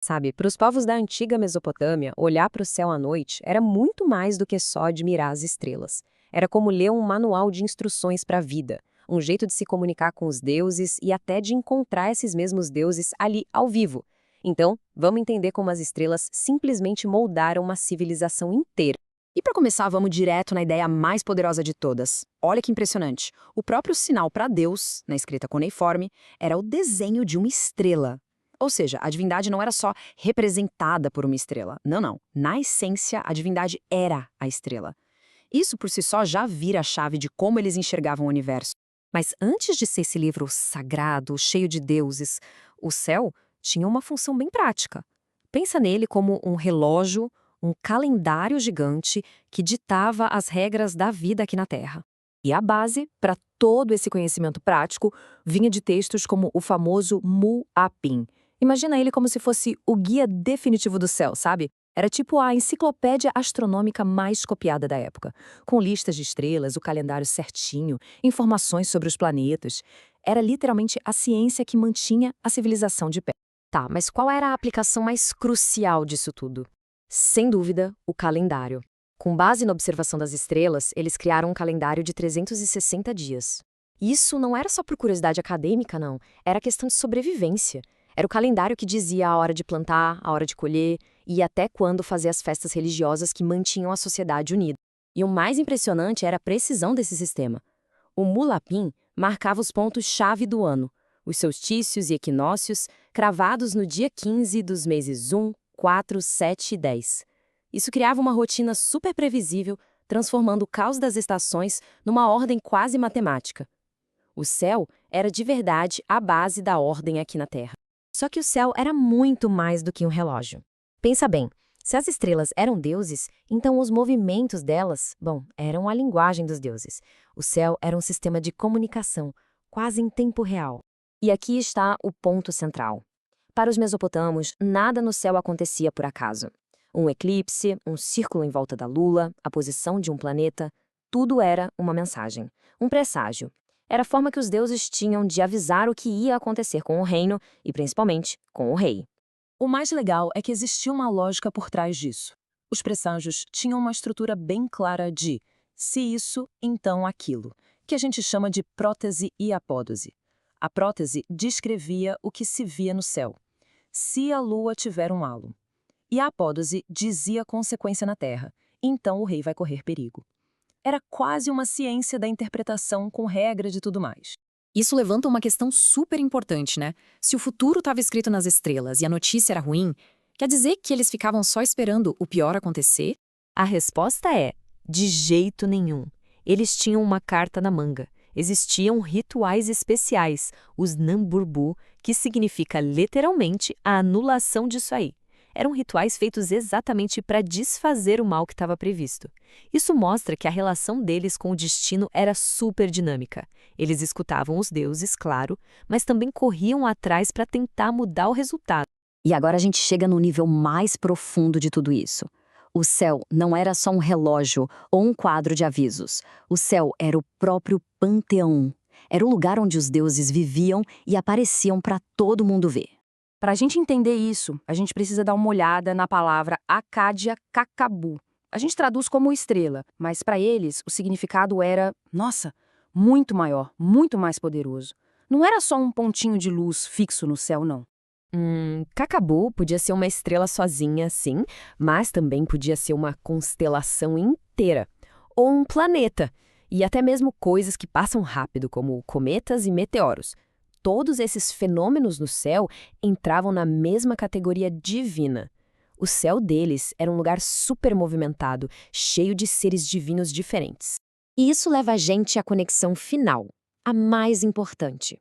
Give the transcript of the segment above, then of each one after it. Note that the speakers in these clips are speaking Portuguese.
Sabe, para os povos da antiga Mesopotâmia, olhar para o céu à noite era muito mais do que só admirar as estrelas. Era como ler um manual de instruções para a vida, um jeito de se comunicar com os deuses e até de encontrar esses mesmos deuses ali ao vivo. Então, vamos entender como as estrelas simplesmente moldaram uma civilização inteira. E para começar, vamos direto na ideia mais poderosa de todas. Olha que impressionante. O próprio sinal para Deus, na escrita cuneiforme, era o desenho de uma estrela. Ou seja, a divindade não era só representada por uma estrela. Não, não. Na essência, a divindade era a estrela. Isso por si só já vira a chave de como eles enxergavam o universo. Mas antes de ser esse livro sagrado, cheio de deuses, o céu tinha uma função bem prática. Pensa nele como um relógio, um calendário gigante que ditava as regras da vida aqui na Terra. E a base para todo esse conhecimento prático vinha de textos como o famoso Mu-Apim. Imagina ele como se fosse o guia definitivo do céu, sabe? Era tipo a enciclopédia astronômica mais copiada da época, com listas de estrelas, o calendário certinho, informações sobre os planetas. Era literalmente a ciência que mantinha a civilização de pé. Tá, mas qual era a aplicação mais crucial disso tudo? Sem dúvida, o calendário. Com base na observação das estrelas, eles criaram um calendário de 360 dias. Isso não era só por curiosidade acadêmica, não. Era questão de sobrevivência. Era o calendário que dizia a hora de plantar, a hora de colher e até quando fazer as festas religiosas que mantinham a sociedade unida. E o mais impressionante era a precisão desse sistema. O mulapim marcava os pontos-chave do ano, os solstícios e equinócios, cravados no dia 15 dos meses 1, 4, 7 e 10. Isso criava uma rotina super previsível, transformando o caos das estações numa ordem quase matemática. O céu era de verdade a base da ordem aqui na Terra. Só que o céu era muito mais do que um relógio. Pensa bem, se as estrelas eram deuses, então os movimentos delas, bom, eram a linguagem dos deuses. O céu era um sistema de comunicação, quase em tempo real. E aqui está o ponto central. Para os mesopotâmios, nada no céu acontecia por acaso. Um eclipse, um círculo em volta da Lua, a posição de um planeta, tudo era uma mensagem, um presságio. Era a forma que os deuses tinham de avisar o que ia acontecer com o reino e, principalmente, com o rei. O mais legal é que existia uma lógica por trás disso. Os presságios tinham uma estrutura bem clara de se isso, então aquilo, que a gente chama de prótese e apódose. A prótese descrevia o que se via no céu. Se a lua tiver um halo. E a apódose dizia a consequência na Terra. Então o rei vai correr perigo. Era quase uma ciência da interpretação com regra de tudo mais. Isso levanta uma questão super importante, né? Se o futuro estava escrito nas estrelas e a notícia era ruim, quer dizer que eles ficavam só esperando o pior acontecer? A resposta é: de jeito nenhum. Eles tinham uma carta na manga. Existiam rituais especiais, os Namburbu, que significa literalmente a anulação disso aí. Eram rituais feitos exatamente para desfazer o mal que estava previsto. Isso mostra que a relação deles com o destino era super dinâmica. Eles escutavam os deuses, claro, mas também corriam atrás para tentar mudar o resultado. E agora a gente chega no nível mais profundo de tudo isso. O céu não era só um relógio ou um quadro de avisos. O céu era o próprio panteão. Era o lugar onde os deuses viviam e apareciam para todo mundo ver. Para a gente entender isso, a gente precisa dar uma olhada na palavra Acadia Kakabu. A gente traduz como estrela, mas para eles o significado era, nossa, muito maior, muito mais poderoso. Não era só um pontinho de luz fixo no céu, não. Kakabu podia ser uma estrela sozinha, sim, mas também podia ser uma constelação inteira, ou um planeta, e até mesmo coisas que passam rápido, como cometas e meteoros. Todos esses fenômenos no céu entravam na mesma categoria divina. O céu deles era um lugar super movimentado, cheio de seres divinos diferentes. E isso leva a gente à conexão final, a mais importante.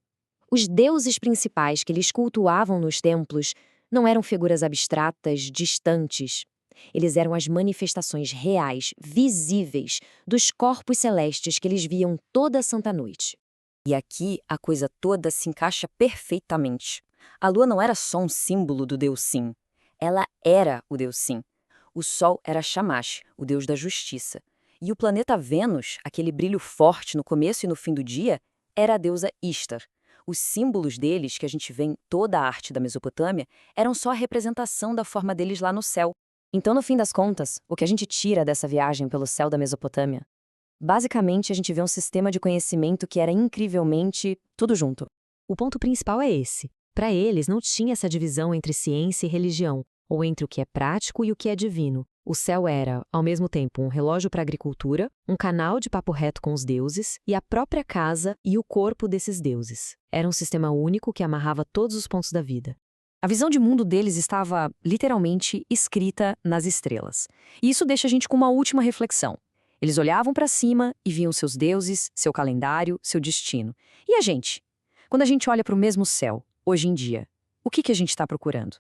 Os deuses principais que eles cultuavam nos templos não eram figuras abstratas, distantes. Eles eram as manifestações reais, visíveis, dos corpos celestes que eles viam toda a santa noite. E aqui a coisa toda se encaixa perfeitamente. A lua não era só um símbolo do deus Sim. Ela era o deus Sim. O sol era Shamash, o deus da justiça. E o planeta Vênus, aquele brilho forte no começo e no fim do dia, era a deusa Ishtar. Os símbolos deles, que a gente vê em toda a arte da Mesopotâmia, eram só a representação da forma deles lá no céu. Então, no fim das contas, o que a gente tira dessa viagem pelo céu da Mesopotâmia? Basicamente, a gente vê um sistema de conhecimento que era incrivelmente tudo junto. O ponto principal é esse. Para eles, não tinha essa divisão entre ciência e religião, ou entre o que é prático e o que é divino. O céu era, ao mesmo tempo, um relógio para a agricultura, um canal de papo reto com os deuses e a própria casa e o corpo desses deuses. Era um sistema único que amarrava todos os pontos da vida. A visão de mundo deles estava, literalmente, escrita nas estrelas. E isso deixa a gente com uma última reflexão. Eles olhavam para cima e viam seus deuses, seu calendário, seu destino. E a gente? Quando a gente olha para o mesmo céu, hoje em dia, o que a gente está procurando?